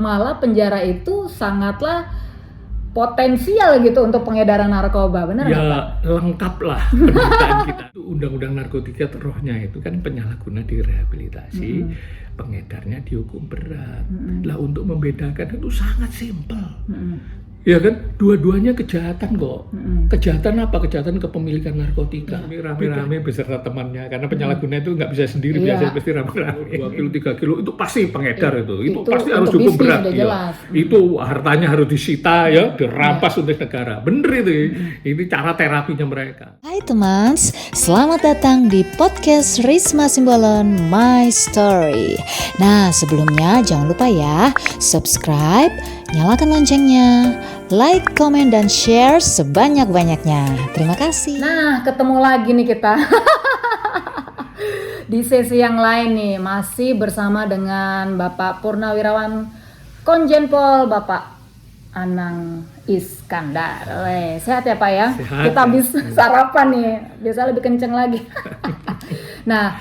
malah penjara itu sangatlah potensial gitu untuk pengedaran narkoba, benar nggak Pak? Lengkap lah penderitaan kita. Undang-undang narkotika rohnya itu kan penyalahguna direhabilitasi, pengedarnya dihukum berat. Lah untuk membedakan itu sangat simpel. Ya kan, dua-duanya kejahatan kok. Kejahatan apa? Kejahatan kepemilikan narkotika. Rame-rame beserta temannya, karena penyalahguna itu nggak bisa sendiri, biasanya pasti rame-rame. 2 kilo, 3 kilo itu pasti pengedar itu pasti harus hukum berat. Ya. Itu hartanya harus disita ya, dirampas untuk negara. Bener itu. Ini cara terapinya mereka. Hai teman, selamat datang di podcast Risma Simbolon My Story. Nah, sebelumnya jangan lupa ya, subscribe, nyalakan loncengnya, like, komen, dan share sebanyak-banyaknya. Terima kasih. Nah, ketemu lagi nih kita. Di sesi yang lain nih, masih bersama dengan Bapak Purnawirawan Konjen Pol, Bapak Anang Iskandar. Sehat ya Pak ya? Sehat, kita habis sarapan nih, biasa lebih kenceng lagi. Nah,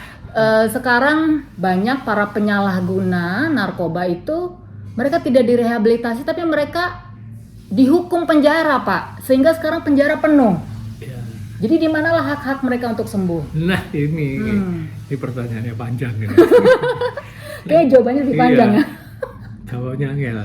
sekarang banyak para penyalahguna narkoba itu mereka tidak direhabilitasi, tapi mereka dihukum penjara, Pak. Sehingga sekarang penjara penuh. Ya. Jadi di manalah hak-hak mereka untuk sembuh? Nah ini pertanyaannya panjang ini. Kayaknya jawabannya lebih panjang ya. Jawabnya angel.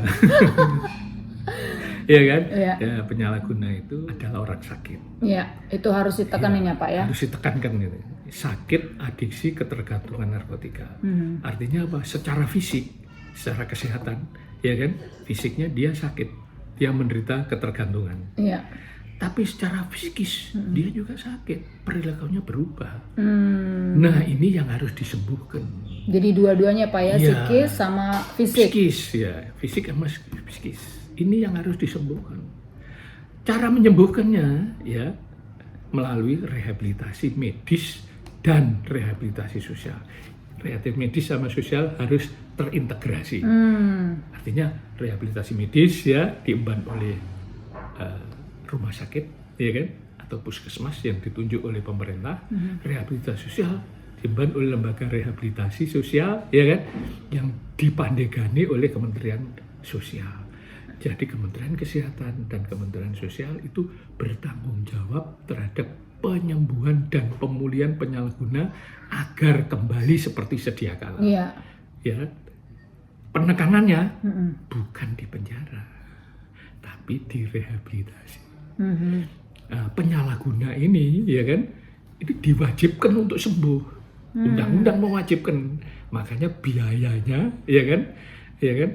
Iya kan? Iya. Ya, penyalahguna itu adalah orang sakit. Iya, itu harus ditekanin ya Pak ya. Harus ditekankan gitu. Sakit, adiksi, ketergantungan narkotika. Artinya apa? Secara fisik, secara kesehatan, ya kan? Fisiknya dia sakit, dia menderita ketergantungan. Iya. Tapi secara psikis dia juga sakit, perilakunya berubah. Nah ini yang harus disembuhkan. Jadi dua-duanya Pak ya, psikis sama fisik. Psikis ya, fisik sama psikis. Ini yang harus disembuhkan. Cara menyembuhkannya ya melalui rehabilitasi medis dan rehabilitasi sosial. Rehabilitasi medis sama sosial harus terintegrasi. Artinya rehabilitasi medis ya diemban oleh rumah sakit, ya kan, atau puskesmas yang ditunjuk oleh pemerintah. Rehabilitasi sosial diemban oleh lembaga rehabilitasi sosial, ya kan, yang dipandegani oleh Kementerian Sosial. Jadi Kementerian Kesehatan dan Kementerian Sosial itu bertanggung jawab terhadap penyembuhan dan pemulihan penyalahguna agar kembali seperti sedia kala. Iya. Ya, penekanannya bukan di penjara, tapi di rehabilitasi. Nah, penyalahguna ini, ya kan, ini diwajibkan untuk sembuh. Undang-undang mewajibkan, makanya biayanya, ya kan,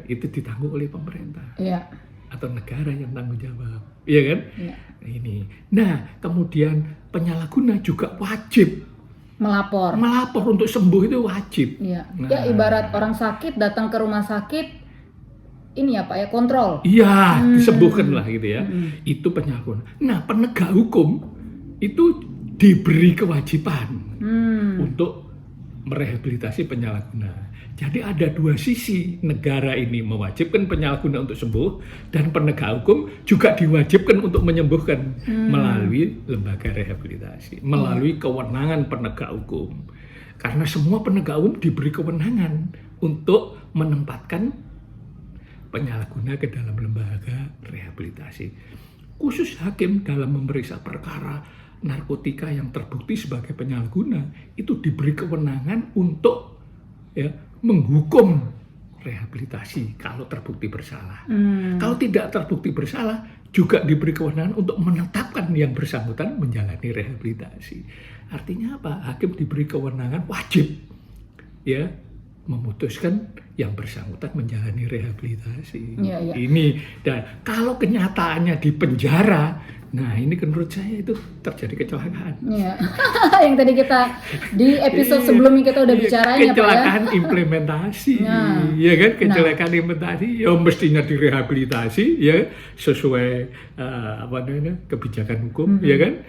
itu ditanggung oleh pemerintah. Iya. Atau negara yang tanggung jawab, ya kan? Iya. Ini. Nah, kemudian penyalahguna juga wajib Melapor untuk sembuh, itu wajib. Iya. Nah, Ya ibarat orang sakit datang ke rumah sakit, ini ya Pak ya, kontrol. Iya, disembuhkan lah gitu ya. Itu penyalahguna. Nah, penegak hukum itu diberi kewajiban untuk merehabilitasi penyalahguna. Jadi ada dua sisi, negara ini mewajibkan penyalahguna untuk sembuh, dan penegak hukum juga diwajibkan untuk menyembuhkan melalui lembaga rehabilitasi, melalui kewenangan penegak hukum. Karena semua penegak hukum diberi kewenangan untuk menempatkan penyalahguna ke dalam lembaga rehabilitasi. Khusus hakim dalam memeriksa perkara narkotika yang terbukti sebagai penyalahguna itu diberi kewenangan untuk menghukum rehabilitasi kalau terbukti bersalah. Kalau tidak terbukti bersalah juga diberi kewenangan untuk menetapkan yang bersangkutan menjalani rehabilitasi. Artinya apa? Hakim diberi kewenangan wajib ya memutuskan yang bersangkutan menjalani rehabilitasi. Iya. Ini, dan kalau kenyataannya di penjara, nah ini menurut saya itu terjadi kecelakaan. Iya. Yang tadi kita di episode sebelumnya kita udah bicarain ya Pak ya. Kecelakaan implementasi, ya kan? Kecelakaan implementasi, ya mestinya direhabilitasi, ya sesuai kebijakan hukum, ya kan?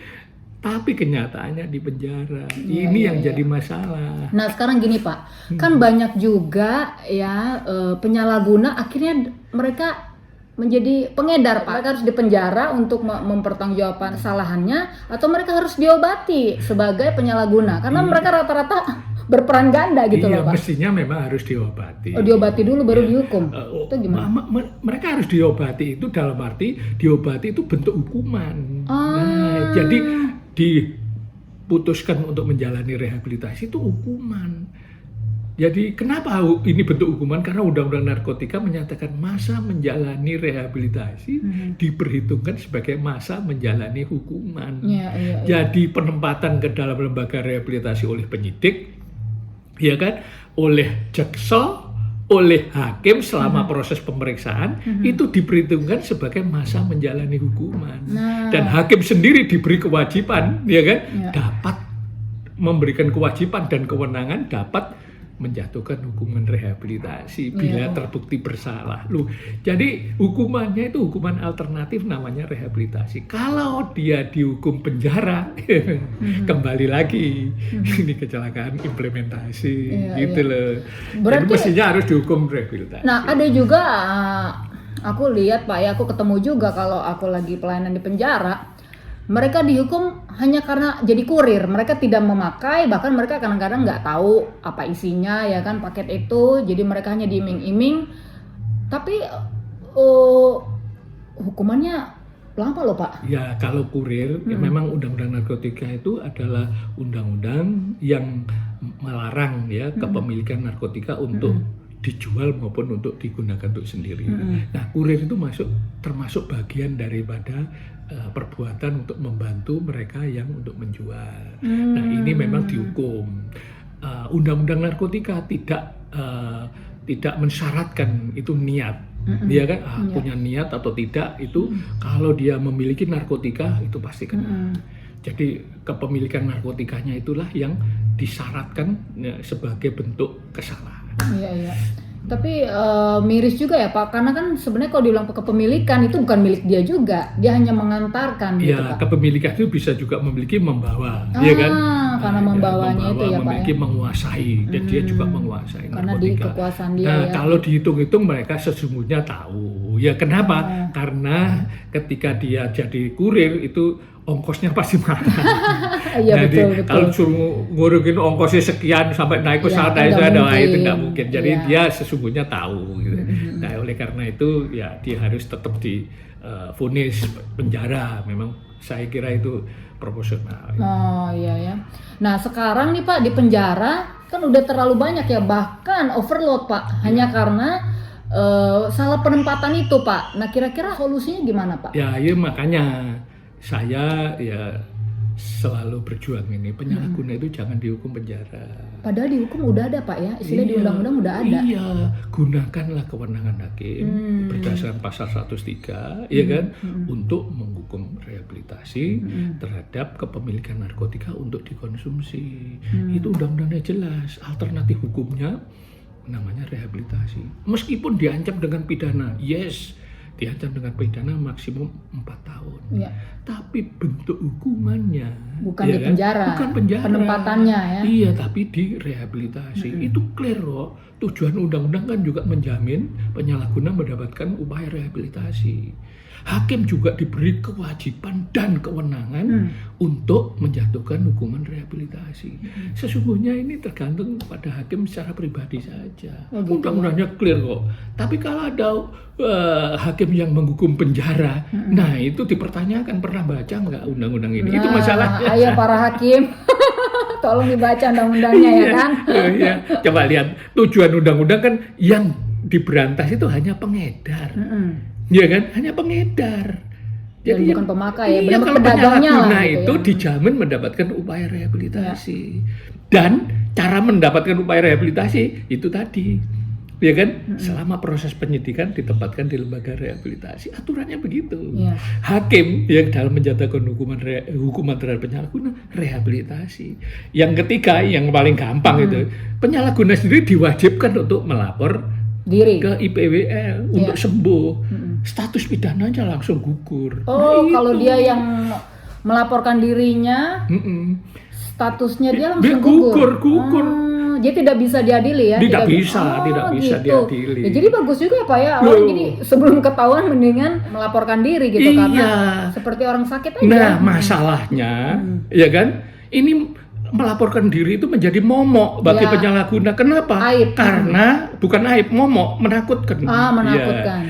Tapi kenyataannya di penjara. Ini yang jadi masalah. Nah sekarang gini Pak, kan banyak juga ya penyalahguna akhirnya mereka menjadi pengedar Pak. Mereka harus dipenjara untuk mempertanggungjawabkan kesalahannya, atau mereka harus diobati sebagai penyalahguna karena mereka rata-rata berperan ganda gitu iya, loh Pak. mestinya memang harus diobati. Oh, diobati dulu baru dihukum. Itu gimana? Mereka harus diobati itu dalam arti diobati itu bentuk hukuman. Ah. Nah, jadi diputuskan untuk menjalani rehabilitasi itu hukuman. Jadi kenapa ini bentuk hukuman? Karena Undang-Undang Narkotika menyatakan masa menjalani rehabilitasi diperhitungkan sebagai masa menjalani hukuman. Iya. Jadi penempatan ke dalam lembaga rehabilitasi oleh penyidik, ya kan, oleh jaksa, oleh hakim selama proses pemeriksaan itu diperhitungkan sebagai masa menjalani hukuman. Dan hakim sendiri diberi kewajiban, ya kan, dapat memberikan kewajiban dan kewenangan dapat menjatuhkan hukuman rehabilitasi bila terbukti bersalah. Loh, jadi hukumannya itu hukuman alternatif namanya rehabilitasi. Kalau dia dihukum penjara, kembali lagi ini kecelakaan implementasi, gitu loh. Berarti, jadi mestinya harus dihukum rehabilitasi. Nah, ada juga aku lihat Pak ya, aku ketemu juga kalau aku lagi pelayanan di penjara. Mereka dihukum hanya karena jadi kurir, mereka tidak memakai, bahkan mereka kadang-kadang nggak tahu apa isinya ya kan paket itu, jadi mereka hanya diiming-iming. Tapi hukumannya lama loh Pak. Ya kalau kurir, ya memang Undang-Undang Narkotika itu adalah undang-undang yang melarang ya kepemilikan narkotika untuk dijual maupun untuk digunakan untuk sendiri. Nah, kurir itu termasuk bagian daripada perbuatan untuk membantu mereka yang untuk menjual. Nah, ini memang dihukum. Undang-Undang Narkotika tidak mensyaratkan itu niat. Dia kan punya niat atau tidak itu kalau dia memiliki narkotika itu pasti kena. Jadi kepemilikan narkotikanya itulah yang disyaratkan sebagai bentuk kesalahan. Iya. Tapi miris juga ya Pak, karena kan sebenarnya kalau dibilang kepemilikan itu bukan milik dia juga, dia hanya mengantarkan gitu Pak. Kepemilikan itu bisa juga membawa, ya kan? Karena membawanya itu ya Pak memiliki, ya. menguasai, dan dia juga menguasai karena narkotika. di kekuasaan dia Nah, ya. kalau dihitung-hitung mereka sesungguhnya tahu. Ya kenapa? Karena ketika dia jadi kurir itu ongkosnya pasti mahal. Iya Jadi betul. kalau suruh ngurusin ongkosnya sekian sampai naik pesawat itu nggak mungkin. Jadi dia sesungguhnya tahu. Gitu. Nah oleh karena itu ya dia harus tetap divonis penjara. Memang saya kira itu proporsional. Oh iya ya. Nah sekarang nih Pak di penjara kan udah terlalu banyak ya, bahkan overload Pak. Hanya karena salah penempatan itu Pak. Nah kira-kira solusinya gimana Pak? Ya makanya saya ya selalu berjuang ini penyalahguna itu jangan dihukum penjara. Padahal dihukum udah ada Pak ya, istilah di undang-undang udah ada. Iya, gunakanlah kewenangan hakim berdasarkan pasal 103, ya kan, untuk menghukum rehabilitasi terhadap kepemilikan narkotika untuk dikonsumsi. Itu undang-undangnya jelas, alternatif hukumnya namanya rehabilitasi. Meskipun diancam dengan pidana, yes. Diancam dengan pidana maksimum 4 tahun. Ya. Tapi bentuk hukumannya bukan di penjara. Bukan penjara. Penempatannya ya. Iya, tapi di rehabilitasi. Itu clear kok. Tujuan undang-undang kan juga menjamin penyalahguna mendapatkan upaya rehabilitasi. Hakim juga diberi kewajiban dan kewenangan untuk menjatuhkan hukuman rehabilitasi. Sesungguhnya ini tergantung pada hakim secara pribadi saja. Undang-undangnya clear kok. Tapi kalau ada hakim yang menghukum penjara, nah itu dipertanyakan, pernah baca nggak undang-undang ini? Itu masalahnya. Ayo para hakim, tolong dibaca undang-undangnya ya kan. Ya, coba lihat tujuan undang-undang kan yang diberantas itu hanya pengedar. Ya kan, hanya pengedar. Jadi bukan pemakai ya, iya, benar-benar kalau pedagangnya lah penyalahguna gitu itu ya. dijamin mendapatkan upaya rehabilitasi. Dan cara mendapatkan upaya rehabilitasi itu tadi, ya kan, selama proses penyidikan ditempatkan di lembaga rehabilitasi. Aturannya begitu. Ya. Hakim yang dalam menjatuhkan hukuman terhadap penyalahguna rehabilitasi. Yang ketiga, yang paling gampang itu, penyalahguna sendiri diwajibkan untuk melapor diri ke IPWL untuk sembuh. Status pidananya langsung gugur. Oh, kalau dia yang melaporkan dirinya, statusnya dia langsung gugur. Jadi tidak bisa diadili ya? Tidak bisa diadili. Ya, jadi bagus juga ya Pak ya. Jadi sebelum ketahuan mendingan melaporkan diri gitu, karena seperti orang sakit aja. Nah, masalahnya ya kan, ini melaporkan diri itu menjadi momok bagi Ya. penyalahguna. Kenapa? Aib. Karena bukan aib, momok, menakutkan. Menakutkan.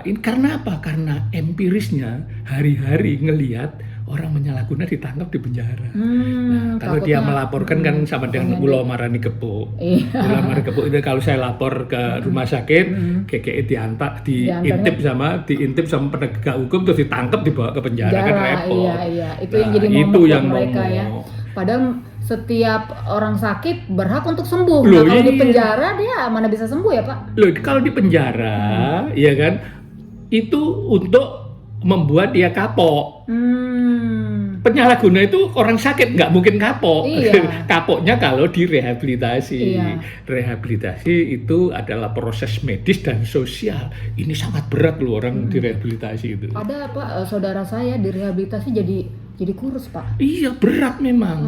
Ini karena apa? Karena empirisnya hari-hari ngelihat orang menyalahguna ditangkap di penjara. Nah, kalau dia takutnya, melaporkan kan sama dengan ulo marani kepuk. Iya. Ulo marani kepuk itu kalau saya lapor ke rumah sakit, KKI diintip sama penegak hukum terus ditangkap dibawa ke penjara kan repot. Iya. Itu yang jadi momok itu buat yang mereka momok. ya. Padahal setiap orang sakit berhak untuk sembuh. Loh, Nah, kalau di iya. penjara dia mana bisa sembuh ya, Pak? Loh, kalau di penjara, ya kan, itu untuk membuat dia kapok. Penyalahguna itu orang sakit nggak mungkin kapok. Iya. Kapoknya kalau direhabilitasi. Iya. Rehabilitasi itu adalah proses medis dan sosial. Ini sangat berat loh orang direhabilitasi itu. Ada saudara saya direhabilitasi jadi kurus, Pak. Iya, berat memang.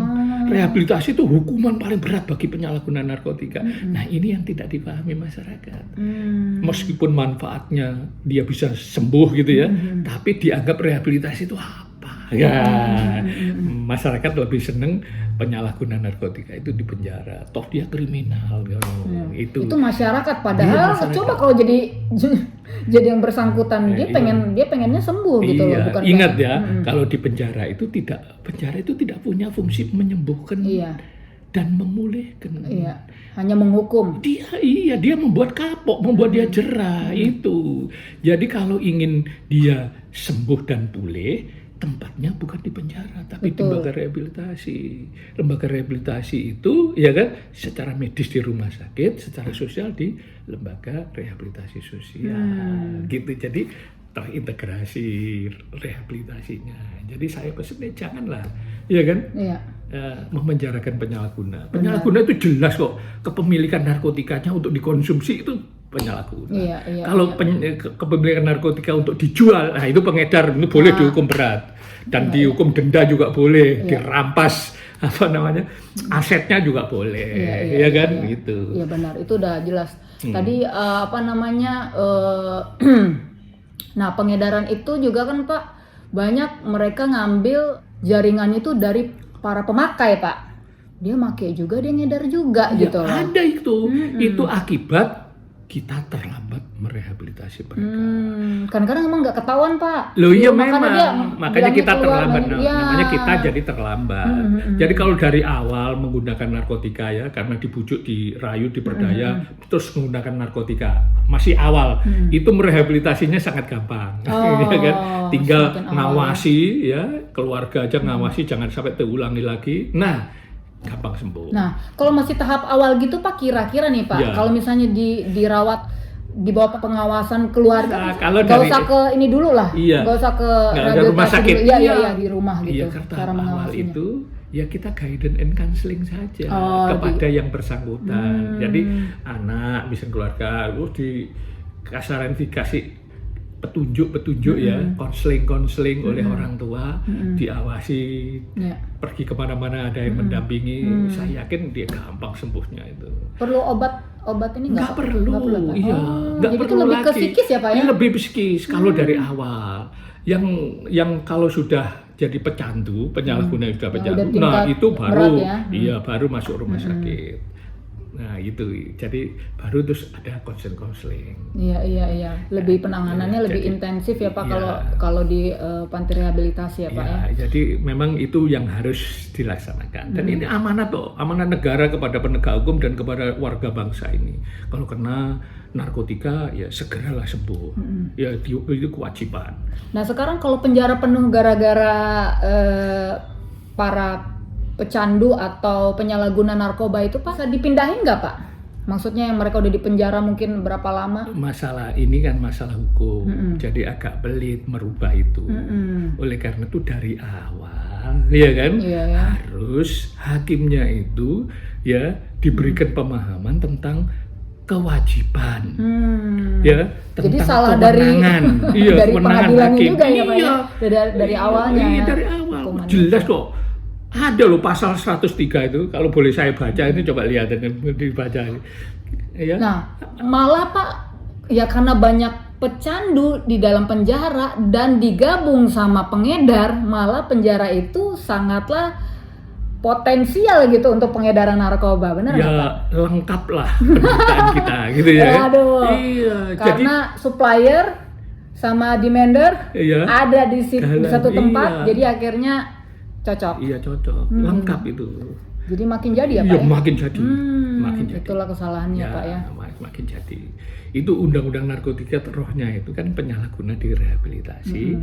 Rehabilitasi itu hukuman paling berat bagi penyalahguna narkotika. Nah, ini yang tidak dipahami masyarakat. Meskipun manfaatnya dia bisa sembuh gitu ya, tapi dianggap rehabilitasi itu apa? Ya, masyarakat lebih seneng penyalahguna narkotika itu di penjara. Toh dia kriminal, itu. Itu masyarakat, padahal Iya, masyarakat. coba kalau jadi yang bersangkutan dia pengennya sembuh gitu loh, bukan Ingat ya, kalau di penjara itu tidak punya fungsi menyembuhkan dan memulihkan. Iya, hanya menghukum. Dia membuat kapok, membuat dia jerah itu. Jadi kalau ingin dia sembuh dan pulih, tempatnya bukan di penjara tapi di lembaga rehabilitasi. Lembaga rehabilitasi itu ya kan secara medis di rumah sakit, secara sosial di lembaga rehabilitasi sosial. Gitu. Jadi terintegrasi rehabilitasinya. Jadi saya pesannya janganlah, ya kan? Iya. Memenjarakan penyalahguna. Penyalahguna itu jelas kok kepemilikan narkotikanya untuk dikonsumsi itu penyalahguna. Iya, Kalau kepemilikan narkotika untuk dijual, nah itu pengedar itu boleh dihukum berat dan dihukum denda juga boleh, dirampas asetnya juga boleh, ya kan gitu. Iya benar, itu udah jelas. Tadi nah pengedaran itu juga kan Pak, banyak mereka ngambil jaringan itu dari para pemakai Pak. Dia make juga, dia ngedar juga gitu loh. Ada itu akibat kita terlambat merehabilitasi mereka. Kadang-kadang emang nggak ketahuan Pak. Loh iya Makanya makanya kita terlambat. Iya. Namanya kita jadi terlambat. Jadi kalau dari awal menggunakan narkotika ya, karena dibujuk, dirayu, diperdaya, terus menggunakan narkotika masih awal, itu merehabilitasinya sangat gampang. Ya kan? Tinggal ngawasi ya, keluarga aja ngawasi, jangan sampai terulangi lagi. Nah, gampang sembuh. Nah, kalau masih tahap awal gitu Pak, kira-kira nih Pak, kalau misalnya dirawat di bawah pengawasan keluarga, nggak usah ke ini dulu lah, nggak usah ke rumah sakit, iya di rumah gitu. Iya, cara awal itu ya kita guidance and counseling saja kepada yang bersangkutan. Jadi anak, misalnya keluarga, dikasih petunjuk ya, konseling oleh orang tua, diawasi, pergi kemana-mana ada yang mendampingi. Saya yakin dia gampang sembuhnya itu. Perlu obat ini nggak perlu, Pak? iya, nggak jadi perlu itu lebih lagi. ke psikis ya Pak ya? Ini lebih psikis kalau dari awal. Yang kalau sudah jadi pecandu, penyalahguna sudah pecandu, nah itu baru, baru masuk rumah sakit. Nah itu, jadi baru terus ada konseling. Iya. Lebih penanganannya lebih intensif ya Pak kalau di panti rehabilitasi ya Pak ya. Jadi memang itu yang harus dilaksanakan. Dan ini amanat negara kepada penegak hukum dan kepada warga bangsa ini. Kalau kena narkotika ya segeralah sembuh. Ya itu kewajiban. Nah sekarang kalau penjara penuh gara-gara para pecandu atau penyalahguna narkoba itu Pak, bisa dipindahin nggak Pak? Maksudnya yang mereka udah di penjara mungkin berapa lama? Masalah ini kan masalah hukum, jadi agak pelit merubah itu. Oleh karena itu dari awal, ya kan, harus hakimnya itu ya diberikan pemahaman tentang kewajiban, ya tentang jadi salah kewenangan, dari kewenangan pengadilan hakim. juga ya Pak ya? Dari awalnya. Iya, dari awal. Jelas kok. Ada loh pasal 103 itu, kalau boleh saya baca ini, coba lihat dan dibaca. Ya. Nah, malah Pak, ya karena banyak pecandu di dalam penjara dan digabung sama pengedar, malah penjara itu sangatlah potensial gitu untuk pengedaran narkoba, benar nggak Ya Pak? lengkap lah penderitaan kita gitu ya. Aduh. Iya, Karena supplier sama demander Iya. ada di satu tempat, Iya. jadi akhirnya cocok. Iya cocok, lengkap itu. Jadi makin jadi ya Pak Iya ya? makin jadi, makin jadi. Itulah kesalahannya Pak ya. Makin jadi. Itu undang-undang narkotika rohnya itu kan penyalahguna direhabilitasi,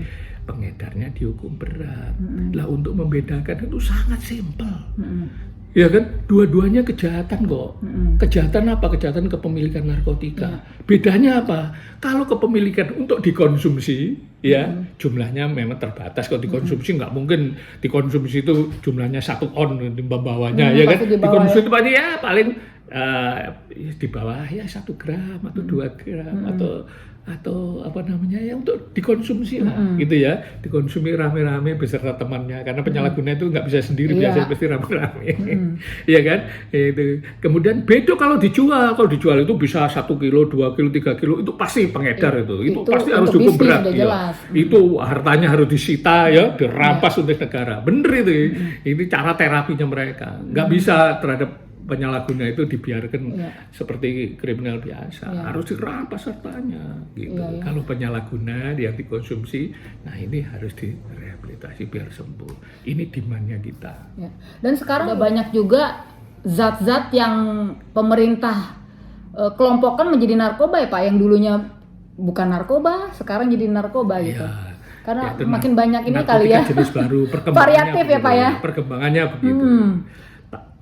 pengedarnya dihukum berat. Lah untuk membedakan itu sangat simpel. Ya kan, dua-duanya kejahatan kok. Kejahatan apa? Kejahatan kepemilikan narkotika. Bedanya apa? Kalau kepemilikan untuk dikonsumsi, ya jumlahnya memang terbatas. Kalau dikonsumsi nggak mungkin dikonsumsi itu jumlahnya 1 on bawahnya, ya kan? pasti di bawah, Dikonsumsi itu pasti ya paling di bawah ya 1 gram atau 2 gram atau apa namanya ya untuk dikonsumsi lah gitu ya, dikonsumsi rame-rame beserta temannya karena penyalahguna itu nggak bisa sendiri, biasanya pasti rame-rame. Iya kan itu. Kemudian beda kalau dijual itu bisa 1 kilo 2 kilo 3 kilo itu pasti pengedar itu pasti harus untuk cukup bisnis berat udah ya. jelas. Itu hartanya harus disita ya, dirampas untuk negara, bener itu. Ini cara terapinya mereka, nggak bisa terhadap penyalahguna itu dibiarkan seperti kriminal biasa, harus dirampas hartanya gitu. Kalau penyalahguna yang dikonsumsi, nah ini harus direhabilitasi biar sembuh. Ini demand-nya kita. Ya. Dan sekarang udah banyak juga zat-zat yang pemerintah kelompokkan menjadi narkoba ya Pak, yang dulunya bukan narkoba, sekarang jadi narkoba gitu. Karena itu makin banyak ini kali ya. Jenis baru, Variatif ya Pak ya. Perkembangannya begitu.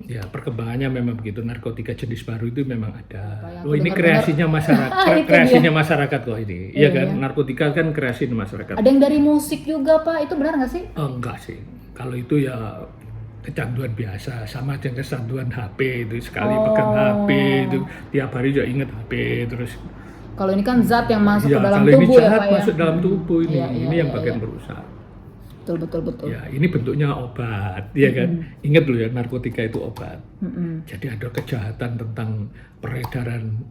Ya perkembangannya memang begitu, narkotika jenis baru itu memang ada. Oh ini kreasinya masyarakat, kreasinya masyarakat kok ini, iya kan? Narkotika kan kreasi masyarakat. Ada yang dari musik juga Pak, itu benar nggak sih? Oh, enggak sih, kalau itu ya kecanduan biasa, sama dengan kecanduan HP itu, sekali pegang HP itu tiap hari juga inget HP terus. Kalau ini kan zat yang masuk ke dalam kalau tubuh ini ya Pak ya. masuk dalam tubuh ini, Iya, yang bagian merusak. Betul. Ya, ini bentuknya obat, ya kan? Ingat loh ya, narkotika itu obat. Jadi ada kejahatan tentang peredaran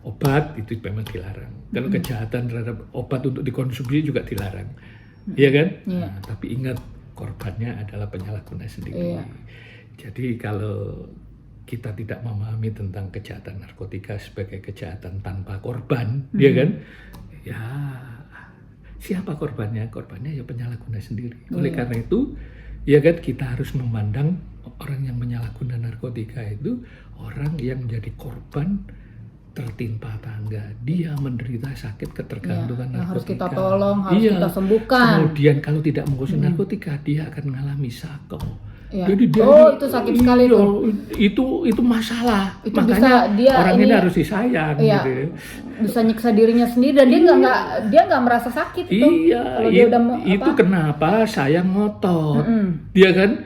obat itu memang dilarang. Kalau kejahatan terhadap obat untuk dikonsumsi juga dilarang, ya kan? Nah, tapi ingat korbannya adalah penyalahguna sendiri. Jadi kalau kita tidak memahami tentang kejahatan narkotika sebagai kejahatan tanpa korban, ya kan? Ya. Siapa korbannya? Korbannya ya penyalahguna sendiri. Oleh karena itu, ya kan kita harus memandang orang yang menyalahguna narkotika itu orang yang menjadi korban tertimpa tangga. Dia menderita sakit ketergantungan narkotika. Harus kita tolong, harus kita sembuhkan. Kemudian kalau tidak mengkonsumsi narkotika, dia akan mengalami sako. Ya. Jadi dia itu sakit sekali tuh. Itu masalah. Itu makanya bisa dia orang ini harus disayang gitu. Bisa nyiksa dirinya sendiri dan dia nggak merasa sakit itu. Iya, Kalau dia udah itu kenapa saya ngotot. Dia kan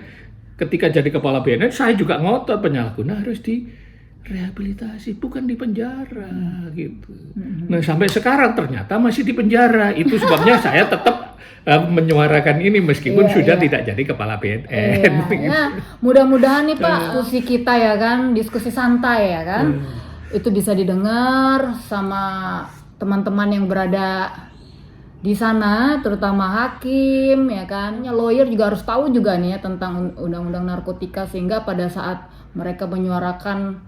ketika jadi kepala BNN saya juga ngotot, penyalahguna harus direhabilitasi, bukan di penjara gitu. Nah, sampai sekarang ternyata masih di penjara. Itu sebabnya saya tetap menyuarakan ini meskipun sudah tidak jadi kepala BNN. Nah, mudah-mudahan nih Pak, diskusi kita ya kan, diskusi santai ya kan. Itu bisa didengar sama teman-teman yang berada di sana, terutama hakim ya kan. Lawyer juga harus tahu juga nih ya tentang undang-undang narkotika, sehingga pada saat mereka menyuarakan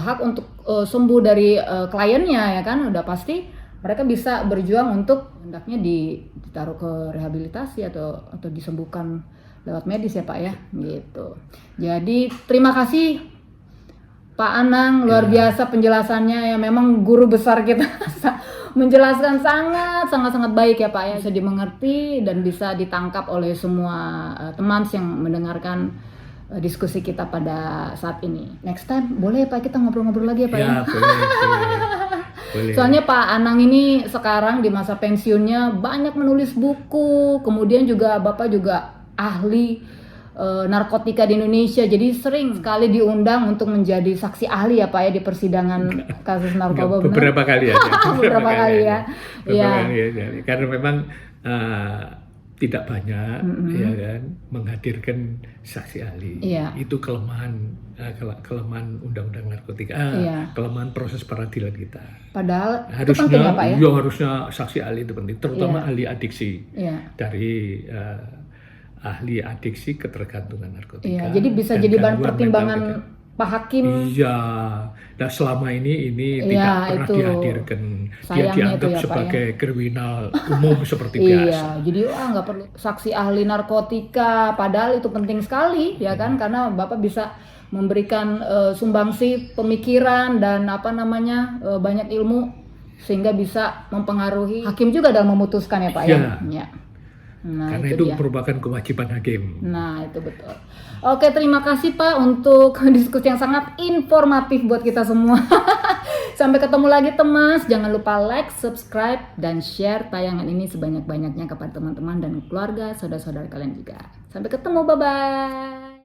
hak untuk sembuh dari kliennya ya kan, udah pasti mereka bisa berjuang untuk hendaknya ditaruh ke rehabilitasi atau disembuhkan lewat medis ya Pak ya gitu. Jadi terima kasih Pak Anang, luar biasa penjelasannya ya, memang guru besar kita menjelaskan sangat baik ya Pak ya, bisa dimengerti dan bisa ditangkap oleh semua teman yang mendengarkan diskusi kita pada saat ini. Next time boleh Pak kita ngobrol-ngobrol lagi ya Pak ya? Boleh. Soalnya Pak Anang ini sekarang di masa pensiunnya banyak menulis buku, kemudian juga Bapak juga ahli narkotika di Indonesia, jadi sering sekali diundang untuk menjadi saksi ahli ya Pak ya di persidangan kasus narkoba. Beberapa kali aja. Beberapa kali ya. Karena memang tidak banyak ya kan menghadirkan saksi ahli. Itu kelemahan undang-undang narkotika, kelemahan proses peradilan kita. Padahal harusnya itu penting ya Pak ya? Harusnya saksi ahli itu penting, terutama ahli adiksi dari ahli adiksi ketergantungan narkotika. Iya, jadi bisa dan jadi bahan gangguan mental pertimbangan kejiwaan. Pak Hakim. Iya, nah selama ini Iya, tidak pernah itu. dihadirkan. Dia Sayangnya dianggap itu ya, Pak, sebagai kriminal umum seperti Iya, biasa. jadi nggak perlu saksi ahli narkotika, padahal itu penting sekali ya kan, karena Bapak bisa memberikan sumbangsi pemikiran dan banyak ilmu sehingga bisa mempengaruhi hakim juga dalam memutuskan ya Pak ya. Iya. Ya. Nah, Karena itu dia. merupakan kewajiban hakim. Nah, itu betul. Oke, terima kasih Pak untuk diskusi yang sangat informatif buat kita semua. Sampai ketemu lagi teman. Jangan lupa like, subscribe, dan share tayangan ini sebanyak-banyaknya kepada teman-teman dan keluarga, saudara-saudara kalian juga. Sampai ketemu, bye-bye.